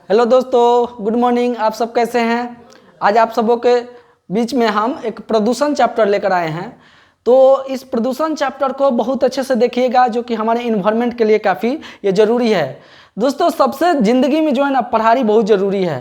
Hello दोस्तों, good morning. आप सब कैसे हैं? आज आप सबों के बीच में हम एक प्रदूषण चैप्टर लेकर आए हैं। तो इस प्रदूषण चैप्टर को बहुत अच्छे से देखिएगा, जो कि हमारे इन्वायरमेंट के लिए काफ़ी ये ज़रूरी है। दोस्तों, सबसे ज़िंदगी में जो है ना, पढ़ाई बहुत ज़रूरी है।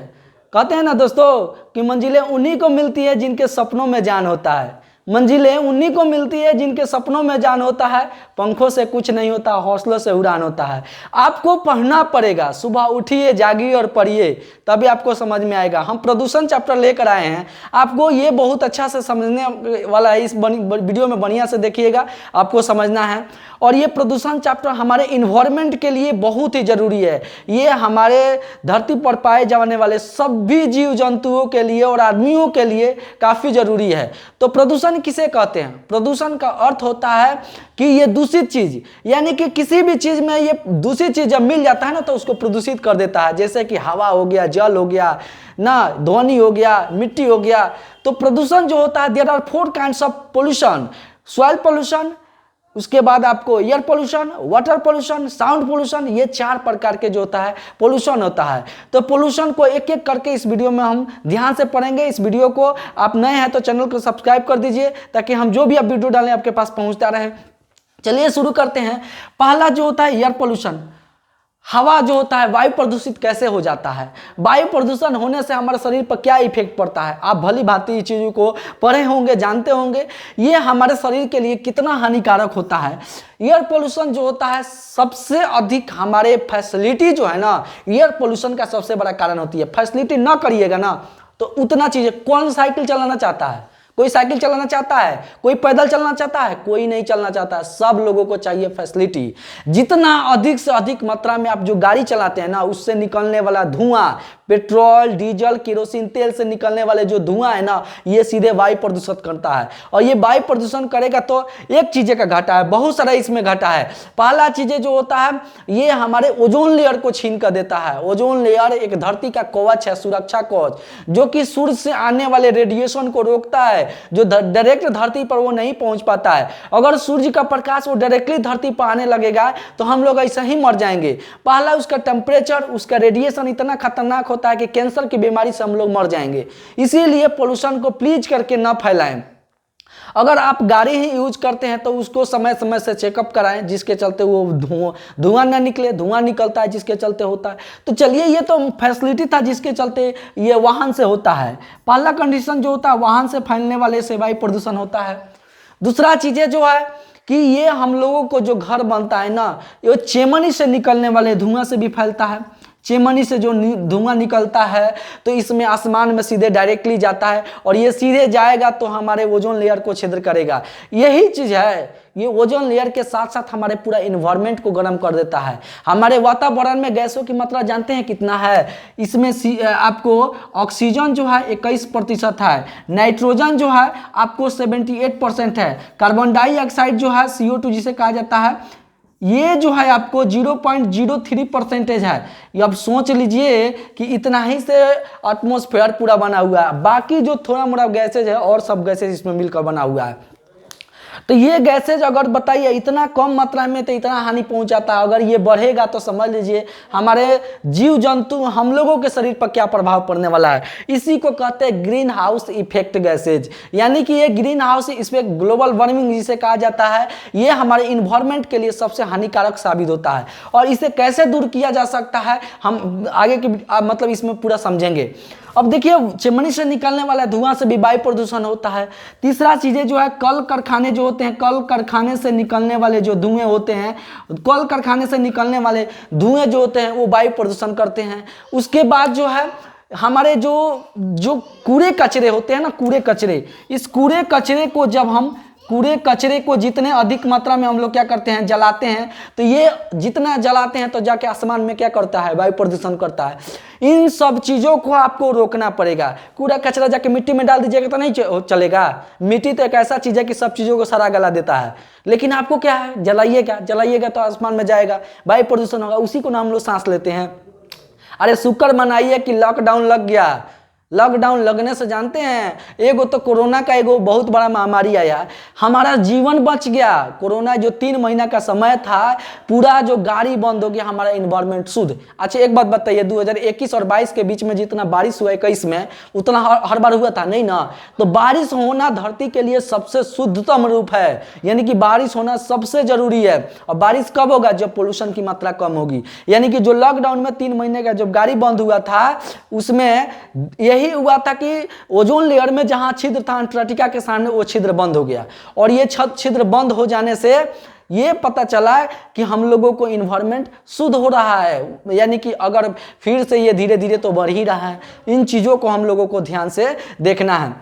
कहते हैं ना दोस्तों कि मंजिलें उन्हीं को मिलती है जिनके सपनों में जान होता है। मंजिलें उन्हीं को मिलती है जिनके सपनों में जान होता है। पंखों से कुछ नहीं होता, हौसलों से उड़ान होता है। आपको पढ़ना पड़ेगा। सुबह उठिए, जागिए और पढ़िए, तभी आपको समझ में आएगा। हम प्रदूषण चैप्टर लेकर आए हैं, आपको ये बहुत अच्छा से समझने वाला है। इस वीडियो में बढ़िया से देखिएगा, आपको समझना है। और ये प्रदूषण चैप्टर हमारे इन्वायरमेंट के लिए बहुत ही ज़रूरी है। ये हमारे धरती पर पाए जाने वाले सभी जीव जंतुओं के लिए और आदमियों के लिए काफ़ी ज़रूरी है। तो प्रदूषण किसे कहते हैं? प्रदूषण का अर्थ होता है कि ये दूषित चीज, यानी कि किसी भी चीज में ये दूषित चीज जब मिल जाता है ना, तो उसको प्रदूषित कर देता है। जैसे कि हवा हो गया, जल हो गया ना, ध्वनि हो गया, मिट्टी हो गया। तो प्रदूषण जो होता है, there are 4 kinds of pollution. Soil pollution, उसके बाद आपको air pollution, water pollution, sound pollution. ये 4 प्रकार के जो होता है पोल्यूशन होता है। तो पोल्यूशन को एक एक करके इस वीडियो में हम ध्यान से पढ़ेंगे। इस वीडियो को आप नए हैं तो चैनल को सब्सक्राइब कर दीजिए, ताकि हम जो भी आप वीडियो डालें आपके पास पहुंचता रहे। चलिए शुरू करते हैं। पहला जो होता है एयर पोल्यूशन। हवा जो होता है, वायु प्रदूषित कैसे हो जाता है? वायु प्रदूषण होने से हमारे शरीर पर क्या इफेक्ट पड़ता है? आप भली भांति इस चीज़ों को पढ़े होंगे, जानते होंगे। ये हमारे शरीर के लिए कितना हानिकारक होता है। एयर पोल्यूशन जो होता है, सबसे अधिक हमारे फैसिलिटी जो है ना, एयर पोल्यूशन का सबसे बड़ा कारण होती है। फैसिलिटी ना करिएगा ना, तो उतना चीज़ें। कौन साइकिल चलाना चाहता है? कोई साइकिल चलाना चाहता है? कोई पैदल चलना चाहता है? कोई नहीं चलना चाहता है। सब लोगों को चाहिए फैसिलिटी। जितना अधिक से अधिक मात्रा में आप जो गाड़ी चलाते हैं ना, उससे निकलने वाला धुआं, पेट्रोल, डीजल, केरोसिन तेल से निकलने वाले जो धुआं है ना, ये सीधे वायु प्रदूषित करता है। और ये वायु प्रदूषण करेगा तो एक चीज़ का घाटा है, बहुत सारा इसमें घाटा है। पहला चीज़ें जो होता है, ये हमारे ओजोन लेयर को छीन कर देता है। ओजोन लेयर एक धरती का कवच है, सुरक्षा कवच, जो कि सूर्य से आने वाले रेडिएशन को रोकता है, जो डायरेक्ट धरती पर वो नहीं पहुंच पाता है। अगर सूर्य का प्रकाश वो डायरेक्टली धरती पर आने लगेगा तो हम लोग ऐसे ही मर जाएंगे। पहला उसका टेम्परेचर, उसका रेडिएशन इतना खतरनाक होता है कि कैंसर की बीमारी से हम लोग मर जाएंगे। इसीलिए पोल्यूशन को प्लीज करके ना फैलाएं। अगर आप गाड़ी ही यूज करते हैं तो उसको समय समय से चेकअप कराएं, जिसके चलते वो धुआं ना निकले। धुआं निकलता है जिसके चलते होता है। तो चलिए, ये तो फैसिलिटी था जिसके चलते ये वाहन से होता है। पहला कंडीशन जो होता है, वाहन से फैलने वाले से वायु प्रदूषण होता है। दूसरा चीज़ें जो है कि ये हम लोगों को जो घर बनता है ना, ये चिमनी से निकलने वाले धुआं से भी फैलता है। चिमनी से जो धुआं निकलता है तो इसमें आसमान में सीधे डायरेक्टली जाता है, और ये सीधे जाएगा तो हमारे ओजोन लेयर को छिद्र करेगा। यही चीज़ है, ये ओजोन लेयर के साथ साथ हमारे पूरा इन्वायरमेंट को गर्म कर देता है। हमारे वातावरण में गैसों की मात्रा जानते हैं कितना है? इसमें आपको ऑक्सीजन जो है 21% है, नाइट्रोजन जो है आपको 78% है, कार्बन डाइऑक्साइड जो है CO2 जिसे कहा जाता है, ये जो है आपको 0.03% है। अब सोच लीजिए कि इतना ही से एटमॉस्फेयर पूरा बना हुआ है। बाकी जो थोड़ा मोड़ा गैसेज है और सब गैसेज इसमें मिलकर बना हुआ है। तो ये गैसेज अगर बताइए इतना कम मात्रा में तो इतना हानि पहुंचाता है। अगर ये बढ़ेगा तो समझ लीजिए हमारे जीव जंतु, हम लोगों के शरीर पर क्या प्रभाव पड़ने वाला है। इसी को कहते हैं ग्रीन हाउस इफेक्ट गैसेज, यानी कि ये ग्रीन हाउस, इसमें ग्लोबल वार्मिंग जिसे कहा जाता है, ये हमारे इन्वायरमेंट के लिए सबसे हानिकारक साबित होता है। और इसे कैसे दूर किया जा सकता है, हम आगे की मतलब इसमें पूरा समझेंगे। अब देखिए, चिमनी से निकलने वाला धुआं से भी वायु प्रदूषण होता है। तीसरा चीज़ें जो है, कल कारखाने जो होते हैं, कल कारखाने से निकलने वाले जो धुएं होते हैं, कल कारखाने से निकलने वाले धुएं जो होते हैं वो वायु प्रदूषण करते हैं। उसके बाद जो है हमारे जो कूड़े कचरे होते हैं ना, कूड़े कचरे, इस कूड़े कचरे को जब हम जितने अधिक मात्रा में हम लोग क्या करते हैं, जलाते हैं, तो ये जितना जलाते हैं तो जाके आसमान में क्या करता है, वायु प्रदूषण करता है। इन सब चीज़ों को आपको रोकना पड़ेगा। कूड़ा कचरा जाके मिट्टी में डाल दीजिएगा तो नहीं चलेगा। मिट्टी तो एक ऐसा चीज़ है कि सब चीज़ों को सारा गला देता है। लेकिन आपको क्या है, जलाइएगा तो आसमान में जाएगा, वायु प्रदूषण होगा। उसी को ना हम लोग सांस लेते हैं। अरे शुक्र मनाइए कि लॉकडाउन लग गया, लॉकडाउन लगने से जानते हैं, एगो तो कोरोना का एगो बहुत बड़ा महामारी आया, हमारा जीवन बच गया। कोरोना जो 3 महीना का समय था, पूरा जो गाड़ी बंद हो गया, हमारा इन्वायरमेंट शुद्ध। अच्छा एक बात बताइए, 2021 और 22 के बीच में जितना बारिश हुआ 21 में, उतना हर बार हुआ था नहीं ना। तो बारिश होना धरती के लिए सबसे शुद्धतम रूप है, यानी कि बारिश होना सबसे जरूरी है। और बारिश कब होगा? जब पोल्यूशन की मात्रा कम होगी। यानी कि जो लॉकडाउन में 3 महीने का जब गाड़ी बंद हुआ था, उसमें यही हुआ था कि ओजोन लेयर में जहां छिद्र था अंटार्कटिका के सामने, वो छिद्र बंद हो गया। और ये छिद्र बंद हो जाने से ये पता चला कि हम लोगों को इन्वायरमेंट शुद्ध हो रहा है। यानी कि अगर फिर से ये धीरे धीरे तो बढ़ ही रहा है। इन चीज़ों को हम लोगों को ध्यान से देखना है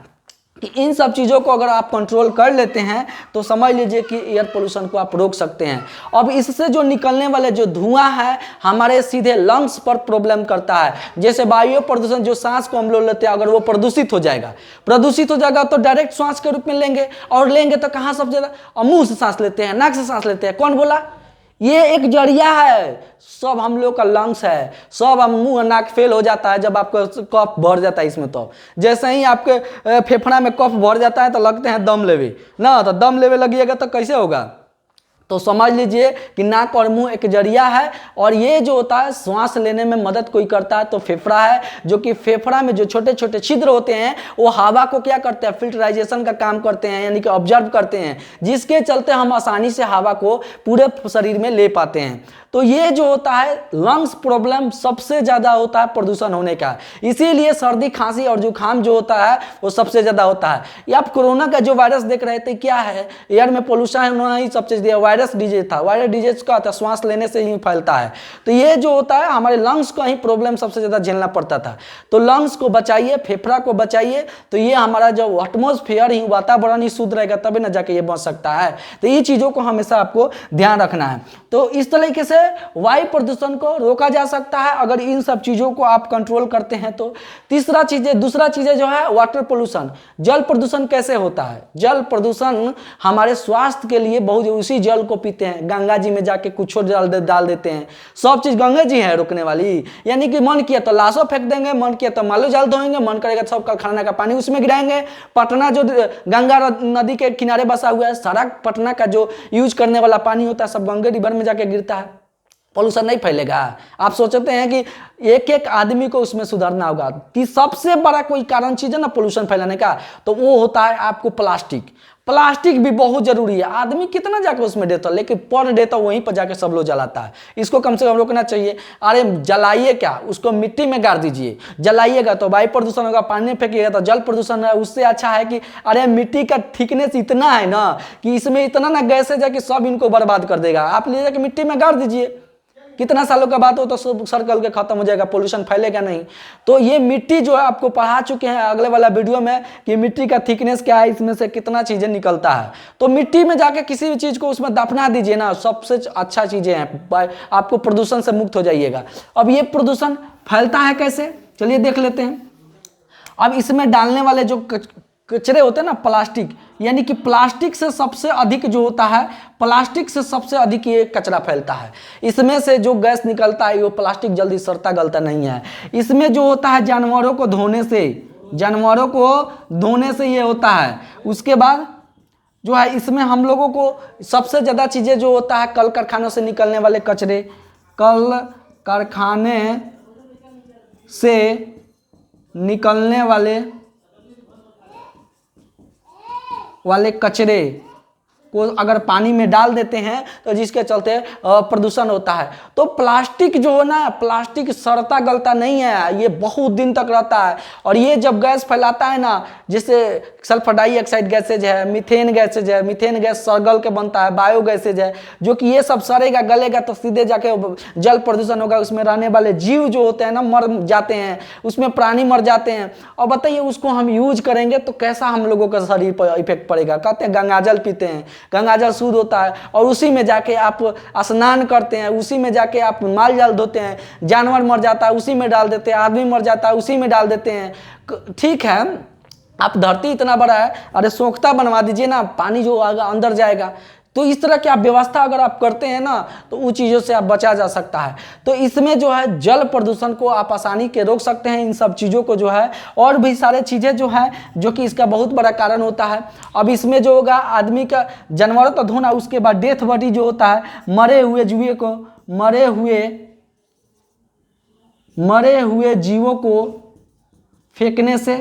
कि इन सब चीज़ों को अगर आप कंट्रोल कर लेते हैं तो समझ लीजिए कि एयर पोल्यूशन को आप रोक सकते हैं। अब इससे जो निकलने वाले जो धुआं है, हमारे सीधे लंग्स पर प्रॉब्लम करता है। जैसे वायु प्रदूषण, जो सांस को हम लोग लेते हैं, अगर वो प्रदूषित हो जाएगा तो डायरेक्ट सांस के रूप में लेंगे। और लेंगे तो कहाँ सबसे ज़्यादा? मुंह से सांस लेते हैं, नाक से सांस लेते हैं। कौन बोला? ये एक जरिया है, सब हम लोग का लंग्स है। सब हम मुंह नाक फेल हो जाता है जब आपका कफ भर जाता है इसमें। तो जैसे ही आपके फेफड़ा में कफ भर जाता है तो लगते हैं दम लेवे ना, तो दम लेवे लगिएगा तो कैसे होगा? तो समझ लीजिए कि नाक और मुंह एक जरिया है, और ये जो होता है श्वास लेने में मदद कोई करता है तो फेफड़ा है, जो कि फेफड़ा में जो छोटे छोटे छिद्र होते हैं वो हवा को क्या करते हैं? फिल्टराइजेशन का काम करते हैं, यानी कि ऑब्जर्व करते हैं, जिसके चलते हम आसानी से हवा को पूरे शरीर में ले पाते हैं। तो ये जो होता है लंग्स प्रॉब्लम सबसे ज़्यादा होता है प्रदूषण होने का, इसीलिए सर्दी खांसी और जुकाम जो होता है वो सबसे ज़्यादा होता है। ये आप कोरोना का जो वायरस देख रहे थे, क्या है? एयर में पोल्यूशन उन्होंने ही सब चीज़ दिया। वायरस डिजीज था, वायरस डिजीज का था, श्वास लेने से ही फैलता है। तो ये जो होता है हमारे लंग्स को ही प्रॉब्लम सबसे ज़्यादा झेलना पड़ता था। तो लंग्स को बचाइए, फेफड़ा को बचाइए, तो ये हमारा जो एटमॉस्फेयर ही, वातावरण ही शुद्ध रहेगा, तभी ना जाके ये बच सकता है। तो ये चीज़ों को हमेशा आपको ध्यान रखना है। तो इस तरीके से वायु प्रदूषण को रोका जा सकता है अगर इन सब चीज़ों को आप कंट्रोल करते हैं तो। दूसरा चीज़ जो है वाटर पोल्यूशन, जल प्रदूषण कैसे होता है? जल प्रदूषण हमारे स्वास्थ्य के लिए बहुत, उसी जल को पीते हैं, गंगा जी में जाके कुछ डाल देते हैं। सब चीज़ गंगा जी है रोकने वाली, यानी कि मन किया तो लाशों फेंक देंगे, मन किया तो मालो जाल धोएंगे, मन करेगा सब कारखाना का पानी उसमें गिराएंगे। पटना जो गंगा नदी के किनारे बसा हुआ है, सारा पटना का जो यूज करने वाला पानी होता है सब गंगा रिवर में जाके गिरता है। पोल्यूशन नहीं फैलेगा? आप सोचते हैं कि एक एक आदमी को उसमें सुधारना होगा कि सबसे बड़ा कोई कारण चीज है ना पोल्यूशन फैलाने का, तो वो होता है आपको प्लास्टिक भी बहुत जरूरी है। आदमी कितना जाकर उसमें देता, लेकिन पर डे तो वहीं पर जाकर सब लोग जलाता है। इसको कम से कम रोकना चाहिए। अरे जलाइए क्या, उसको मिट्टी में गाड़ दीजिए। जलाइएगा तो वायु प्रदूषण होगा, पानी में फेंकिएगा तो जल प्रदूषण है। उससे अच्छा है कि अरे मिट्टी का थिकनेस इतना है ना कि इसमें इतना ना गैसेज है कि सब इनको बर्बाद कर देगा। आप ले जाकर मिट्टी में गाड़ दीजिए, कितना सालों का बात हो तो सब सर्कल के खत्म हो जाएगा, पोल्यूशन फैलेगा नहीं। तो ये मिट्टी जो है आपको पढ़ा चुके हैं अगले वाला वीडियो में कि मिट्टी का थिकनेस क्या है, इसमें से कितना चीजें निकलता है। तो मिट्टी में जाके किसी भी चीज को उसमें दफना दीजिए ना, सबसे अच्छा चीजें हैं, आपको प्रदूषण से मुक्त हो जाइएगा। अब ये प्रदूषण फैलता है कैसे, चलिए देख लेते हैं। अब इसमें डालने वाले जो कचरे होते हैं ना, प्लास्टिक, यानी कि प्लास्टिक से सबसे अधिक जो होता है, प्लास्टिक से सबसे अधिक ये कचरा फैलता है। इसमें से जो गैस निकलता है वो प्लास्टिक जल्दी सड़ता गलता नहीं है। इसमें जो होता है जानवरों को धोने से ये होता है। उसके बाद जो है इसमें हम लोगों को सबसे ज़्यादा चीज़ें जो होता है कल कारखानों से निकलने वाले कचरे, कल कारखाने से निकलने वाले कचरे को अगर पानी में डाल देते हैं तो जिसके चलते प्रदूषण होता है। तो प्लास्टिक जो है ना, प्लास्टिक सड़ता गलता नहीं है, ये बहुत दिन तक रहता है। और ये जब गैस फैलाता है ना, जैसे सल्फर डाइऑक्साइड गैसेज है, मीथेन गैसेज है, मीथेन गैस सड़गल के बनता है, बायो गैसेज है, जो कि ये सब सड़ेगा गलेगा तो सीधे जाके जल प्रदूषण होगा। उसमें रहने वाले जीव जो होते हैं ना मर जाते हैं, उसमें प्राणी मर जाते हैं। और बताइए उसको हम यूज करेंगे तो कैसा हम लोगों का शरीर पर इफेक्ट पड़ेगा। कहते हैं गंगाजल पीते हैं, गंगाजल शुद्ध होता है, और उसी में जाके आप स्नान करते हैं, उसी में जाके आप माल जाल धोते हैं, जानवर मर जाता है उसी में डाल देते हैं, आदमी मर जाता है उसी में डाल देते हैं। ठीक है, आप धरती इतना बड़ा है, अरे सोख्ता बनवा दीजिए ना, पानी जो आगे अंदर जाएगा। तो इस तरह की आप व्यवस्था अगर आप करते हैं ना तो उन चीज़ों से आप बचा जा सकता है। तो इसमें जो है जल प्रदूषण को आप आसानी के रोक सकते हैं, इन सब चीज़ों को जो है, और भी सारे चीज़ें जो है जो कि इसका बहुत बड़ा कारण होता है। अब इसमें जो होगा आदमी का जानवरों का धोना, उसके बाद डेथ बॉडी जो होता है, मरे हुए जीवों को फेंकने से,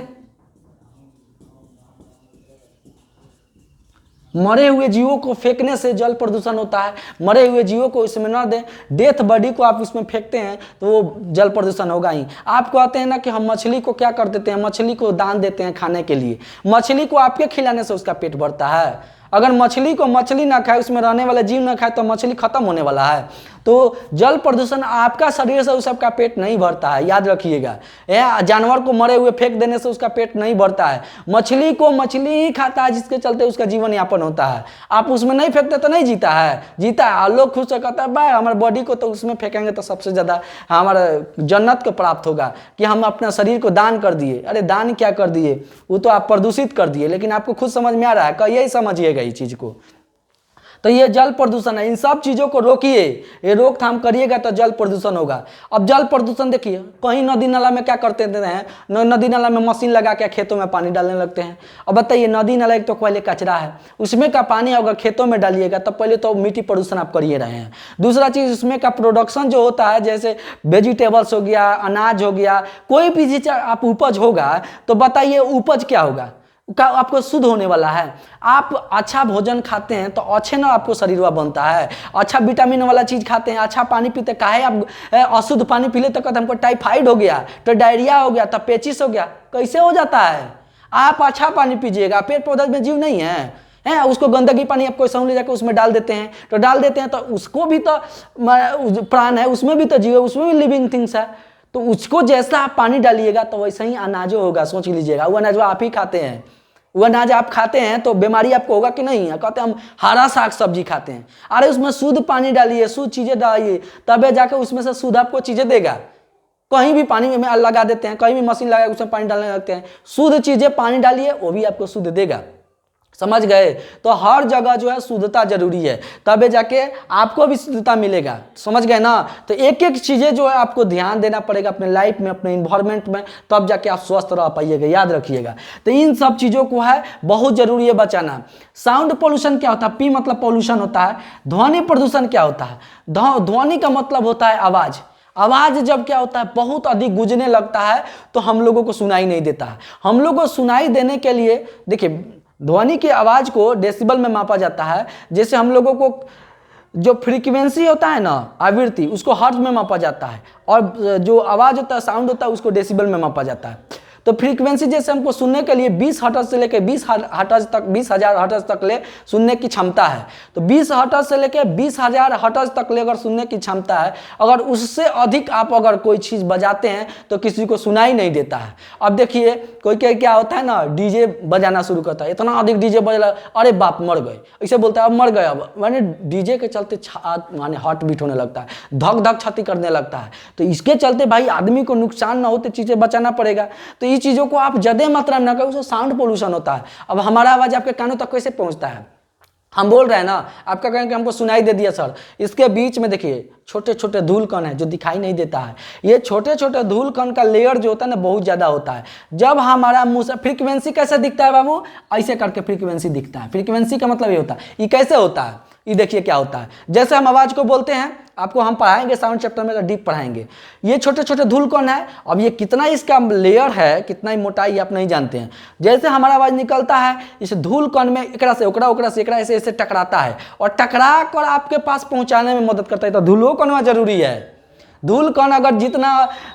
मरे हुए जीवों को फेंकने से जल प्रदूषण होता है। मरे हुए जीवों को इसमें न दें, डेथ बॉडी को आप उसमें फेंकते हैं तो वो जल प्रदूषण होगा ही। आप कहते हैं ना कि हम मछली को क्या कर देते हैं, मछली को दान देते हैं खाने के लिए। मछली को आपके खिलाने से उसका पेट भरता है? अगर मछली को मछली ना खाए, उसमें रहने वाला जीव ना खाए तो मछली खत्म होने वाला है। तो जल प्रदूषण आपका शरीर से उस सबका पेट नहीं भरता है, याद रखिएगा। जानवर को मरे हुए फेंक देने से उसका पेट नहीं भरता है। मछली को मछली ही खाता है, जिसके चलते उसका जीवन यापन होता है। आप उसमें नहीं फेंकते तो नहीं जीता है, जीता है। लोग खुश से कहता है भाई हमारे बॉडी को तो उसमें फेंकेंगे तो सबसे ज़्यादा हमारा जन्नत को प्राप्त होगा कि हम अपना शरीर को दान कर दिए। अरे दान क्या कर दिए, वो तो आप प्रदूषित कर दिए। लेकिन आपको खुद समझ में आ रहा है, यही समझिएगा इस चीज़ को। तो ये जल प्रदूषण है, इन सब चीज़ों को रोकिए, ये रोकथाम करिएगा तो जल प्रदूषण होगा। अब जल प्रदूषण देखिए, कहीं नदी नाला में क्या करते हैं, नदी नाला में मशीन लगा के खेतों में पानी डालने लगते हैं। अब बताइए, नदी नाला एक तो पहले कचरा है, उसमें का पानी अगर खेतों में डालिएगा तो पहले तो मिट्टी प्रदूषण आप करिए रहे हैं। दूसरा चीज़, उसमें का प्रोडक्शन जो होता है, जैसे वेजिटेबल्स हो गया, अनाज हो गया, कोई भी चीज़ आप उपज होगा तो बताइए उपज क्या होगा, का आपको शुद्ध होने वाला है। आप अच्छा भोजन खाते हैं तो अच्छे ना आपको शरीरवा बनता है, अच्छा विटामिन वाला चीज़ खाते हैं, अच्छा पानी पीते, काहे आप अशुद्ध पानी पी ले तो कहते हमको टाइफाइड हो गया, तो डायरिया हो गया, तो पेचिस हो गया। कैसे हो जाता है? आप अच्छा पानी पीजिएगा। पेड़ पौधे में जीव नहीं है, उसको गंदगी पानी आप कोई समझ ले जाकर उसमें डाल देते हैं, तो उसको भी तो प्राण है, उसमें भी तो जीव है, उसमें भी लिविंग थिंग्स है। तो उसको जैसा आप पानी डालिएगा तो वैसे ही अनाजो होगा। सोच लीजिएगा, वो अनाज आप ही खाते हैं, वो अनाज आप खाते हैं तो बीमारी आपको होगा कि नहीं है? कहते हैं हम हरा साग सब्जी खाते हैं। अरे उसमें शुद्ध पानी डालिए, शुद्ध चीज़ें डालिए, तबे जाकर उसमें से शुद्ध आपको चीज़ें देगा। कहीं भी पानी में लगा देते हैं, कहीं भी मशीन लगा उसमें पानी डालने लगते हैं। शुद्ध चीज़ें पानी डालिए, वो भी आपको शुद्ध देगा। समझ गए? तो हर जगह जो है शुद्धता जरूरी है, तबे जाके आपको भी शुद्धता मिलेगा। समझ गए ना? तो एक एक चीज़ें जो है आपको ध्यान देना पड़ेगा अपने लाइफ में, अपने इन्वायरमेंट में, तब जाके आप स्वस्थ रह पाइएगा। याद रखिएगा। तो इन सब चीज़ों को है बहुत जरूरी है बचाना। साउंड पोल्यूशन क्या होता है? पी मतलब पोल्यूशन होता है। ध्वनि प्रदूषण क्या होता है? ध्वनि का मतलब होता है आवाज़। आवाज़ जब क्या होता है बहुत अधिक गूंजने लगता है तो हम लोगों को सुनाई नहीं देता है। हम लोगों को सुनाई देने के लिए देखिए, ध्वनि की आवाज़ को डेसिबल में मापा जाता है। जैसे हम लोगों को जो फ्रीक्वेंसी होता है ना, आवृत्ति, उसको हर्ट्ज में मापा जाता है, और जो आवाज़ होता है, साउंड होता है, उसको डेसिबल में मापा जाता है। तो फ्रीक्वेंसी जैसे हमको सुनने के लिए 20 हर्ट्ज से लेकर 20,000 हर्ट्ज तक ले सुनने की क्षमता है। तो 20 हर्ट्ज से लेकर 20,000 हर्ट्ज तक ले अगर सुनने की क्षमता है, अगर उससे अधिक आप अगर कोई चीज़ बजाते हैं तो किसी को सुनाई नहीं देता है। अब देखिए, कोई क्या होता है ना, डीजे बजाना शुरू करता है, इतना अधिक डीजे बजा, अरे बाप मर गए, ऐसे बोलता है, अब मर गए। अब माने डीजे के चलते माने हार्ट बीट होने लगता है, धक धक छाती करने लगता है। तो इसके चलते भाई आदमी को नुकसान ना होते चीज़ें बचाना पड़ेगा। तो चीज़ों को आप ज्यादा मात्रा में ना करें, उससे साउंड पोल्यूशन होता है। अब हमारा आवाज आपके कानों तक कैसे पहुंचता है? हम बोल रहे हैं ना, आपका कहेंगे हमको सुनाई दे दिया सर, इसके बीच में देखिए छोटे छोटे धूल कण है जो दिखाई नहीं देता है। ये छोटे छोटे धूल कण का लेयर जो होता है ना बहुत ज़्यादा होता है। जब हमारा मुंह से फ्रीक्वेंसी कैसे दिखता है बाबू? ऐसे करके फ्रीक्वेंसी दिखता है। फ्रीक्वेंसी का मतलब ये होता है। ये कैसे होता है? ये देखिए क्या होता है। जैसे हम आवाज़ को बोलते हैं, आपको हम पढ़ाएंगे साउंड चैप्टर में, तो डीप पढ़ाएंगे। ये छोटे छोटे धूल कण है। अब ये कितना इसका लेयर है, कितना ही मोटाई आप नहीं जानते हैं। जैसे हमारा आवाज़ निकलता है, इस धूल कण में एकरा से ओकरा, ओकरा से एकरा, ऐसे ऐसे टकराता है और टकरा कर आपके पास पहुंचाने में मदद करता है। तो धूलों कण जरूरी है। धूल कण अगर जितना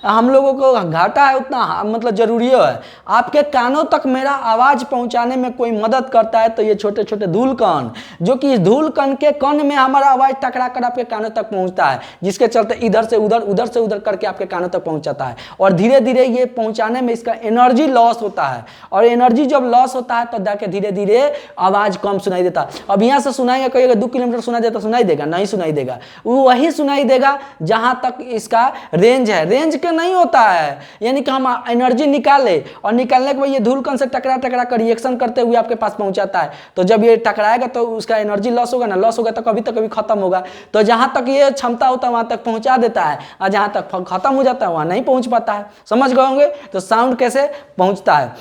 हम लोगों को घाटा है उतना मतलब जरूरी है। आपके कानों तक मेरा आवाज़ पहुंचाने में कोई मदद करता है तो ये छोटे छोटे धूल कण, जो कि इस धूल कण के कण में हमारा आवाज़ टकरा कर आपके कानों तक पहुंचता है, जिसके चलते इधर से उधर, उधर से उधर करके आपके कानों तक पहुंचाता है। और धीरे धीरे ये पहुंचाने में इसका एनर्जी लॉस होता है, और एनर्जी जब लॉस होता है तो जाके धीरे धीरे आवाज़ कम सुनाई देता है। अब यहाँ से सुनाएगा, कहिएगा 2 किलोमीटर सुनाई देता, सुनाई देगा? नहीं सुनाई देगा। वो वही सुनाई देगा जहाँ तक इसका रेंज है, रेंज के नहीं होता है, यानी कि हम एनर्जी निकाले और निकालने के बाद ये धूल कण से टकरा टकरा कर रिएक्शन करते हुए आपके पास पहुंचाता है। तो जब ये टकराएगा तो उसका एनर्जी लॉस होगा ना, लॉस होगा तो कभी कभी खत्म होगा। तो जहाँ तक ये क्षमता होता है वहाँ तक पहुँचा देता है, और जहाँ तक खत्म हो जाता है वहाँ नहीं पहुँच पाता है। समझ गए होंगे तो साउंड कैसे पहुँचता है।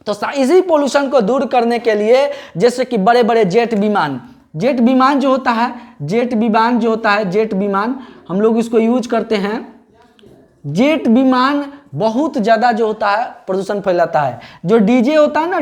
तो इसी पोल्यूशन को दूर करने के लिए जैसे कि बड़े बड़े जेट विमान जो होता है, जेट विमान हम लोग इसको यूज करते हैं। जेट विमान बहुत ज़्यादा जो होता है प्रदूषण फैलाता है। जो डीजे होता है ना,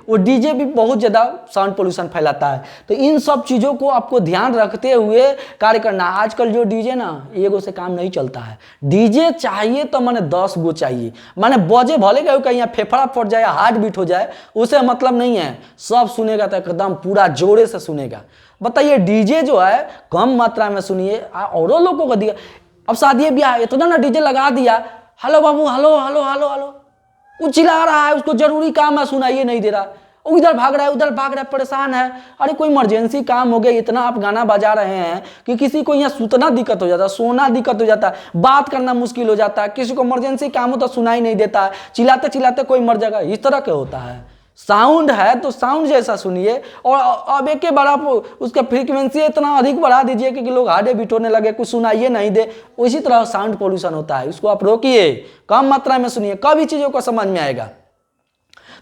वो डीजे भी बहुत ज़्यादा साउंड पोल्यूशन फैलाता है। तो इन सब चीज़ों को आपको ध्यान रखते हुए कार्य करना। आजकल जो डीजे ना, एगो से काम नहीं चलता है। डीजे चाहिए तो माने 10 गो चाहिए, माने बजे भले गए कहीं फेफड़ा फट जाए, हार्ट बीट हो जाए, उसे मतलब नहीं है। सब सुनेगा तो एकदम पूरा जोरे से सुनेगा। बताइए, डीजे जो है कम मात्रा में सुनिए, औरों लोगों को दिया। अब शादी ब्याह इतना ना डीजे लगा दिया, हेलो बाबू, हेलो हेलो हेलो हेलो, वो चिल्ला रहा है, उसको जरूरी काम है सुनाइए नहीं दे रहा, वो इधर भाग रहा है उधर भाग रहा है, परेशान है। अरे कोई इमरजेंसी काम हो गया, इतना आप गाना बजा रहे हैं कि किसी को यहाँ सुतना दिक्कत हो जाता है, सोना दिक्कत हो जाता है, बात करना मुश्किल हो जाता है, किसी को इमरजेंसी काम हो तो सुनाई नहीं देता है, चिल्लाते चिल्लाते कोई मर जाएगा। इस तरह के होता है। साउंड है तो साउंड जैसा सुनिए, और अब एक बड़ा उसका फ्रीक्वेंसी इतना अधिक बढ़ा दीजिए कि लोग हार्टे बीट होने लगे, कुछ सुनाइए नहीं दे। उसी तरह साउंड पोल्यूशन होता है, इसको आप रोकिए, कम मात्रा में सुनिए, कभी चीज़ों को समझ में आएगा।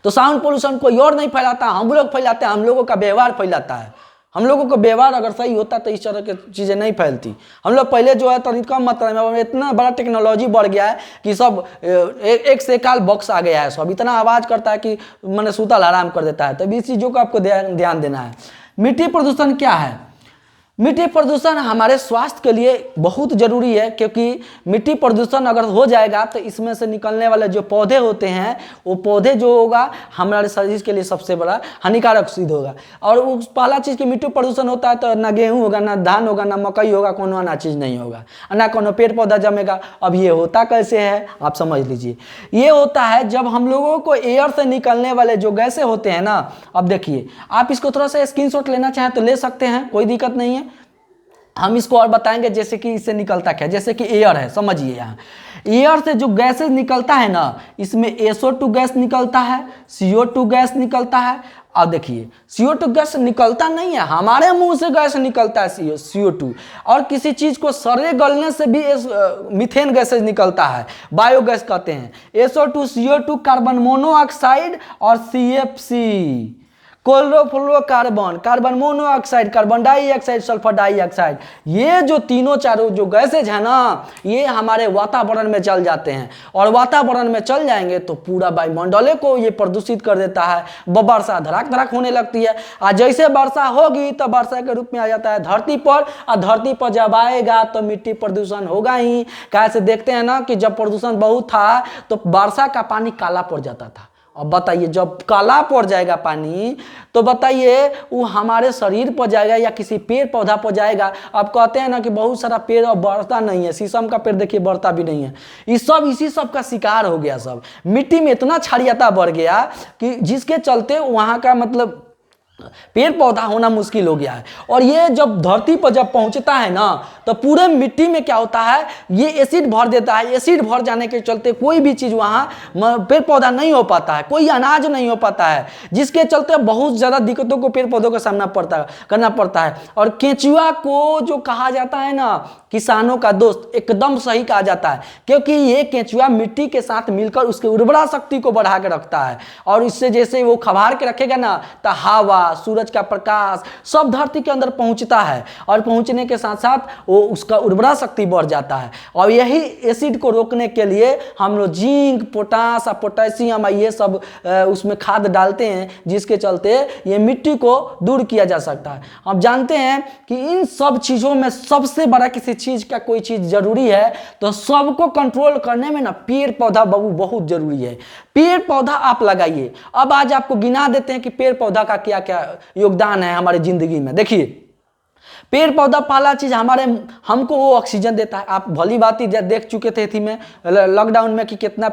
तो साउंड पोल्यूशन कोई और नहीं फैलाता, हम लोग फैलाते हैं, हम लोगों का व्यवहार फैलाता है। हम लोगों का व्यवहार अगर सही होता तो इस तरह की चीज़ें नहीं फैलती। हम लोग पहले जो है तो कम मात्रा में, इतना बड़ा टेक्नोलॉजी बढ़ गया है कि सब एक से काल बॉक्स आ गया है, सब इतना आवाज़ करता है कि मैंने सुतल आराम कर देता है। तो इस चीज़ों को आपको ध्यान देना है। मिट्टी प्रदूषण क्या है? मिट्टी प्रदूषण हमारे स्वास्थ्य के लिए बहुत ज़रूरी है, क्योंकि मिट्टी प्रदूषण अगर हो जाएगा तो इसमें से निकलने वाले जो पौधे होते हैं, वो पौधे जो होगा हमारे शरीर के लिए सबसे बड़ा हानिकारक सिद्ध होगा। और उस पहला चीज़ की मिट्टी प्रदूषण होता है तो ना गेहूँ होगा, ना धान होगा, ना मकई होगा, कोनो ना चीज़ नहीं होगा, ना कोनो पेड़ पौधा जमेगा। अब ये होता कैसे है आप समझ लीजिए। ये होता है जब हम लोगों को एयर से निकलने वाले जो गैसें होते हैं ना, अब देखिए आप इसको थोड़ा सा स्क्रीनशॉट लेना चाहें तो ले सकते हैं, कोई दिक्कत नहीं है। हम इसको और बताएंगे जैसे कि इससे निकलता क्या, जैसे कि एयर है, समझिए। यहाँ एयर से जो गैसेज निकलता है ना, इसमें SO2 गैस निकलता है, CO2 गैस निकलता है। अब देखिए CO2 गैस निकलता नहीं है, हमारे मुंह से गैस निकलता है CO2, और किसी चीज़ को सड़े गलने से भी मीथेन गैसेज निकलता है, बायोगैस कहते हैं। SO2, CO2, कार्बन मोनोऑक्साइड और CFC, chlorofluorocarbon, carbon monoxide, carbon dioxide, sulphur dioxide, ये जो तीनों चारों जो गैसेज है ना, ये हमारे वातावरण में चल जाते हैं। और वातावरण में चल जाएंगे तो पूरा वायुमंडल को ये प्रदूषित कर देता है। वर्षा धड़ाक धड़ाक होने लगती है, और जैसे वर्षा होगी तो वर्षा के रूप में आ जाता है धरती पर, और धरती पर जब आएगा तो मिट्टी प्रदूषण होगा ही। कैसे देखते हैं ना कि जब प्रदूषण बहुत था तो वर्षा का पानी काला पड़ जाता था। अब बताइए जब काला पड़ जाएगा पानी तो बताइए वो हमारे शरीर पर जाएगा या किसी पेड़ पौधा पर जाएगा। अब कहते हैं ना कि बहुत सारा पेड़ अब बढ़ता नहीं है, शीशम का पेड़ देखिए बढ़ता भी नहीं है। इसी सब का शिकार हो गया। सब मिट्टी में इतना क्षारीयता बढ़ गया कि जिसके चलते वहाँ का मतलब पेड़ पौधा होना मुश्किल हो गया है। और ये जब धरती पर जब पहुंचता है ना तो पूरे मिट्टी में क्या होता है, ये एसिड भर देता है। एसिड भर जाने के चलते कोई भी चीज़ वहाँ पेड़ पौधा नहीं हो पाता है, कोई अनाज नहीं हो पाता है, जिसके चलते बहुत ज़्यादा दिक्कतों को पेड़ पौधों का सामना करना पड़ता है। और केंचुआ को जो कहा जाता है ना किसानों का दोस्त, एकदम सही कहा जाता है, क्योंकि ये केंचुआ मिट्टी के साथ मिलकर उसकी उर्वरा शक्ति को बढ़ा के रखता है। और इससे जैसे वो खबार के रखेगा ना तो हवा, सूरज का प्रकाश सब धरती के अंदर पहुंचता है, और पहुंचने के साथ साथ वो उसका उर्वरा शक्ति बढ़ जाता है। और यही एसिड को रोकने के लिए हम लोग जिंक, पोटास और पोटेशियम ये सब उसमें खाद डालते हैं, जिसके चलते ये मिट्टी को दूर किया जा सकता है। आप जानते हैं कि इन सब चीज़ों में सबसे बड़ा किसी चीज़ का कोई चीज़ जरूरी है तो सबको कंट्रोल करने में ना पेड़ पौधा बाबू बहुत जरूरी है। पेड़ पौधा आप लगाइए। अब आज आपको गिना देते हैं कि पेड़ पौधा का क्या क्या योगदान है हमारी जिंदगी में। देखिए पेड़ पौधा पहला चीज हमको वो ऑक्सीजन देता है। आप भली बात ही देख चुके थे थी में लॉकडाउन में कि कितना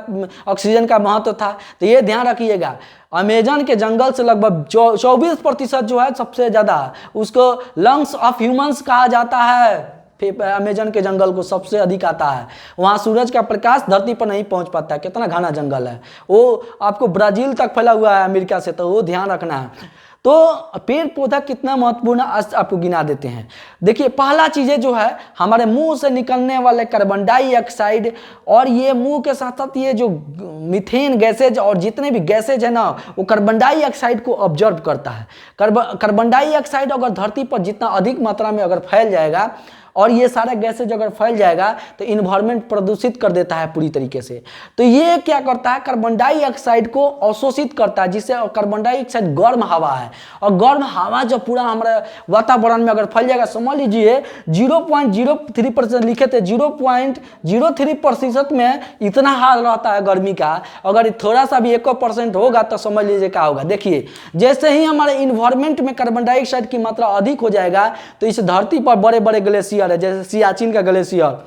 ऑक्सीजन का महत्व था। तो ये ध्यान रखिएगा, अमेजन के जंगल से लगभग 24% जो है सबसे ज़्यादा उसको लंग्स ऑफ ह्यूमंस कहा जाता है। अमेजन के जंगल को सबसे अधिक आता है। वहाँ सूरज का प्रकाश धरती पर नहीं पहुँच पाता है, कितना घना जंगल है वो, आपको ब्राज़ील तक फैला हुआ है अमेरिका से, तो वो ध्यान रखना है। तो पेड़ पौधा कितना महत्वपूर्ण आज आपको गिना देते हैं। देखिए पहला चीज़ें जो है, हमारे मुंह से निकलने वाले कार्बन डाइऑक्साइड, और ये मुंह के साथ साथ ये जो मीथेन गैसेज और जितने भी गैसेज है ना, वो कार्बन डाइऑक्साइड को ऑब्जर्व करता है। कार्बन डाइऑक्साइड अगर धरती पर जितना अधिक मात्रा में अगर फैल जाएगा और ये सारा गैसेज अगर फैल जाएगा तो इन्वायरमेंट प्रदूषित कर देता है पूरी तरीके से। तो ये क्या करता है, कार्बन डाइऑक्साइड को अवशोषित करता है, जिससे कार्बन डाइऑक्साइड गर्म हवा है, और गर्म हवा जब पूरा हमारे वातावरण में अगर फैल जाएगा, समझ लीजिए 0.03% लिखे थे, 0.03% में इतना हाल रहता है गर्मी का। अगर थोड़ा सा भी 1% होगा तो समझ लीजिए क्या होगा। देखिए जैसे ही हमारे इन्वायरमेंट में कार्बन डाइऑक्साइड की मात्रा अधिक हो जाएगा तो इस धरती पर बड़े बड़े ग्लेशियर है, जैसे सियाचिन का ग्लेशियर,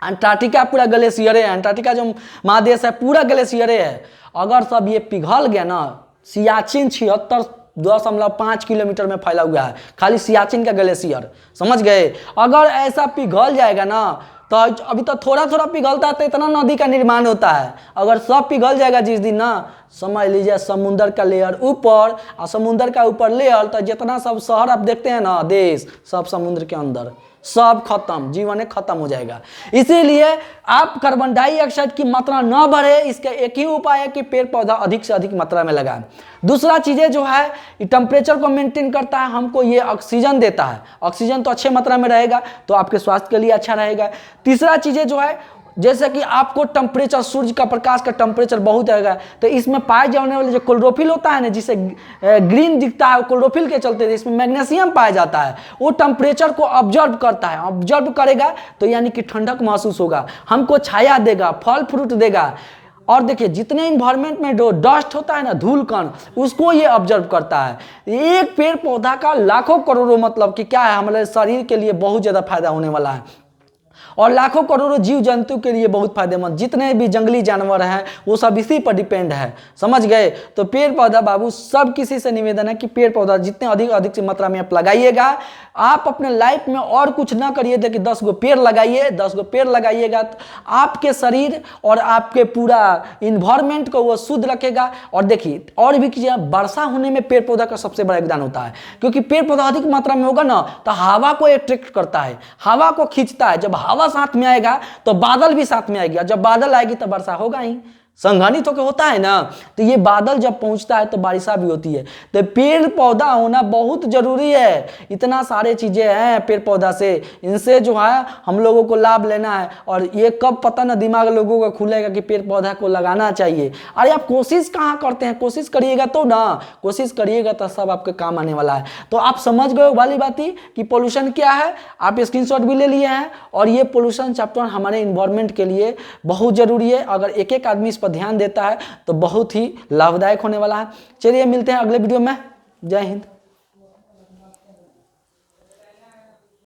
अंटार्कटिका पूरा ग्लेशियर है, अंटार्कटिका जो महादेश है पूरा ग्लेशियर है। अगर सब ये पिघल गया ना, सियाचिन 76.5 किलोमीटर में फैला हुआ है, खाली सियाचिन का ग्लेशियर, समझ गए। अगर ऐसा पिघल जाएगा ना, तो अभी तो थोड़ा थोड़ा पिघलता है तो इतना नदी का निर्माण होता है, अगर सब पिघल जाएगा जिस दिन ना, समझ लीजिए समुंदर का लेयर ऊपर और समुंदर का ऊपर लेयर, तो जितना सब शहर आप देखते हैं ना, देश सब समुद्र के अंदर, सब खत्म, जीवन खत्म हो जाएगा। इसीलिए आप कार्बन डाइऑक्साइड की मात्रा न बढ़े, इसका एक ही उपाय है कि पेड़ पौधा अधिक से अधिक मात्रा में लगाएं। दूसरा चीज़ें जो है, टेम्परेचर को मेंटेन करता है, हमको ये ऑक्सीजन देता है, ऑक्सीजन तो अच्छे मात्रा में रहेगा तो आपके स्वास्थ्य के लिए अच्छा रहेगा। तीसरा चीज़ें जो है, जैसे कि आपको टेम्परेचर, सूर्य का प्रकाश का टेम्परेचर बहुत रहेगा, तो इसमें पाए जाने वाले जो क्लोरोफिल होता है ना, जिसे ग्रीन दिखता है, क्लोरोफिल के चलते इसमें मैग्नीशियम पाया जाता है, वो टेम्परेचर को ऑब्जर्व करता है। ऑब्जर्व करेगा तो यानी कि ठंडक महसूस होगा, हमको छाया देगा, फल फ्रूट देगा। और देखिए जितने इन्वायरमेंट में जो डस्ट होता है ना, धूल कण, उसको ये ऑब्जर्व करता है। एक पेड़ पौधा का लाखों करोड़ों, मतलब कि क्या है, हमारे शरीर के लिए बहुत ज़्यादा फायदा होने वाला है, और लाखों करोड़ों जीव जंतु के लिए बहुत फायदेमंद। जितने भी जंगली जानवर हैं वो सब इसी पर डिपेंड है, समझ गए। तो पेड़ पौधा बाबू, सब किसी से निवेदन है कि पेड़ पौधा जितने अधिक अधिक से मात्रा में आप लगाइएगा। आप अपने लाइफ में और कुछ ना करिए, देखिए 10 गो पेड़ लगाइए, 10 गो पेड़ लगाइएगा तो आपके शरीर और आपके पूरा इन्वायरमेंट को वो शुद्ध रखेगा। और देखिए और भी कीजिए, वर्षा होने में पेड़ पौधा का सबसे बड़ा योगदान होता है, क्योंकि पेड़ पौधा अधिक मात्रा में होगा ना तो हवा को अट्रैक्ट करता है, हवा को खींचता है। जब हवा साथ में आएगा तो बादल भी साथ में आएगा, जब बादल आएगी तो वर्षा होगा ही, संघनित होकर होता है ना। तो ये बादल जब पहुंचता है तो बारिशा भी होती है। तो पेड़ पौधा होना बहुत जरूरी है। इतना सारे चीजें हैं पेड़ पौधा से, इनसे जो है हम लोगों को लाभ लेना है। और ये कब पता ना दिमाग लोगों का खुलेगा कि पेड़ पौधा को लगाना चाहिए। अरे आप कोशिश कहाँ करते हैं, कोशिश करिएगा तो ना, कोशिश करिएगा तो सब आपके काम आने वाला है। तो आप समझ गए वाली बात ही कि पोल्यूशन क्या है, आप स्क्रीनशॉट भी ले लिए हैं। और ये पोल्यूशन चैप्टर हमारे इन्वायरमेंट के लिए बहुत जरूरी है। अगर एक एक आदमी इस पर ध्यान देता है तो बहुत ही लाभदायक होने वाला है। चलिए मिलते हैं अगले वीडियो में। जय हिंद।